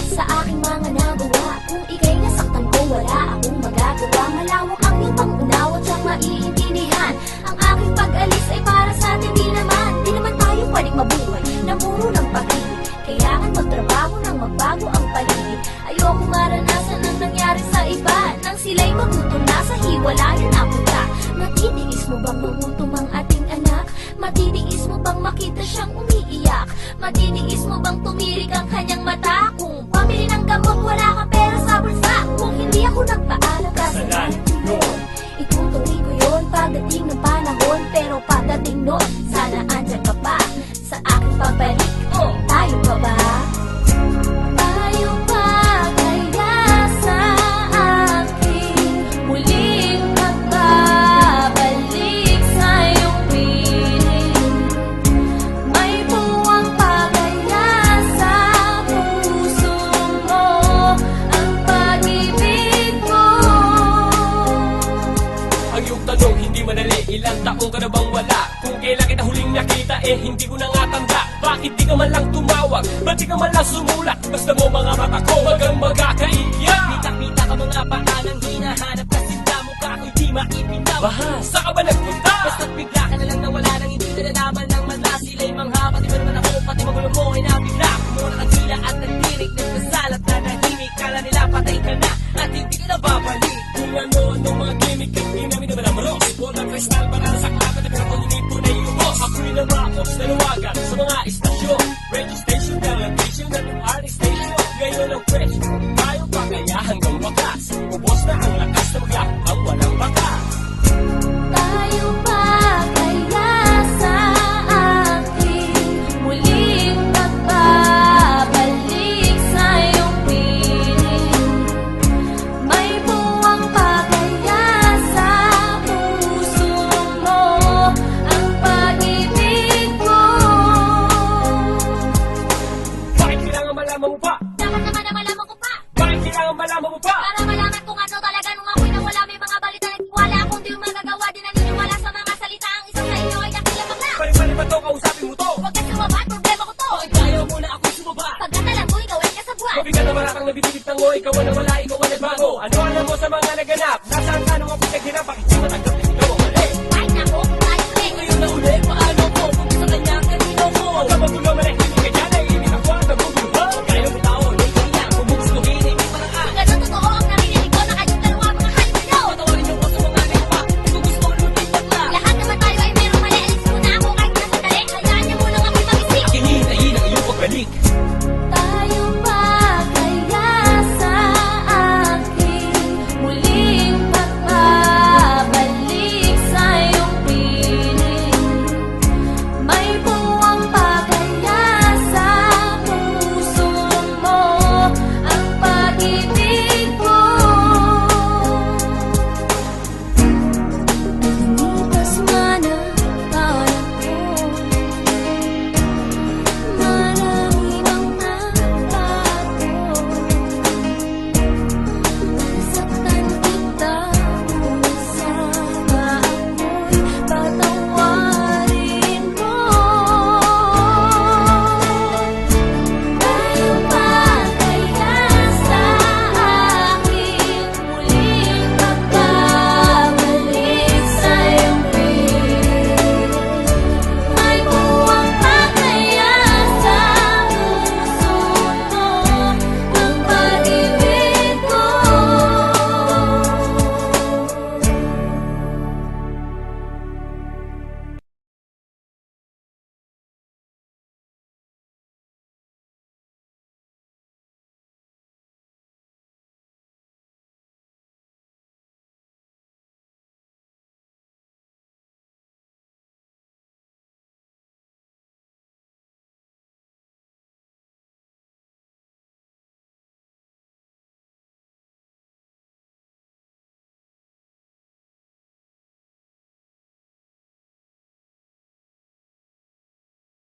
sa aking mga nagawa. Kung ika'y nasaktan ko, wala akong magagawa. Malawak ang iyong pangunawa at siyang maiintindihan. Ang aking pag-alis ay para sa atin, di naman tayo pwedeng mabuhay na puro ng pag-ibig. Kailangan magtrabaho nang magbago ang paligid. Ayoko maranasan ang nangyari sa iba, nang sila'y magutom na sa hiwalayan napunta. Matitiis mo bang magutom ang ating anak? Matitiis mo bang makita siyang umiiyak? Matitiis mo bang tumirik ang kanyang mata? Kung pamili ng gamot, wala kang pera sa bulsa. Kung hindi ako nagpaalam, kasalanan ko yun. Itutuloy ko yun pagdating ng panahon. Pero pagdating nun, sana andyan ka pa sa aking pagbalik. Tayo pa ba? Tayo pa kaya sa aking muling pagbabalik sa iyong piling? May buwang pa kaya sa puso mo ang pag-ibig ko? Ang iyong tanong hindi madali, ilang taong ka na bang wala? Kung kailan kita huling nakita, hindi ko na nga tanda. Bakit di ka man lang tumawag? Ba't di ka man lang sumulat? Basta mo mga mata ko, magang kaiyak. Kita-kita ka mga paanang hinahanap, kasi damo ka ako'y di maipinaw. Bahas, saan ka ba nagpunta? Basta't bigla ka na lang nawala nang hindi na nalaman ng madla. Sila'y mangha, pati ba naman ako, pati magulo mo ay nabigla. Kumuha ng tila at nagtirik, nagkasalat na nahimik. Kala nila patay ka na at hindi ka na babalik. Kung ano mga gimmick, hindi namin naman ang ros. Walang kristal, banana sa klapa, na pinapanginin po na yung boss. Ako'y namakos, nanawagan sa mga istasyon. Radio station, television, at yung RX station. Ngayon ang fresh, tayo pa kaya hanggang wakas. Ubos na ang lakas na maglakot ang walang bakas. Tayo pa kaya sa aking muling pagbabalik sa iyong piling? May buwang pa kaya sa puso mo ang pag-ibig ko? Bakit kailangan malaman mo pa? Dapat naman na malaman ko pa, Bakit kailangan malaman mo pa? para malaman kung ano talaga nung ako'y nawala. May mga balita nagtiwala, kung di yung magagawa, di naniniwala sa mga salita. Ang isa sa inyo ay nakilamang na. Balik-balik ba to? Kausapin mo to? Huwag ka sumaba, problema ko to. Bakit ayaw mo na ako'y sumaba? Pagkatalan ko, ikaw ay kasabwat. Mabigat na maratang nabibigitang mo. Ikaw ang nawala, ikaw ang nagbago. Ano alam mo sa mga naganap? Nasaan ka nung ako naghirap? Bakit di matanggap na ikaw ang mali? Kahit na ako, kung tayo ulit. Ngayon na ulit,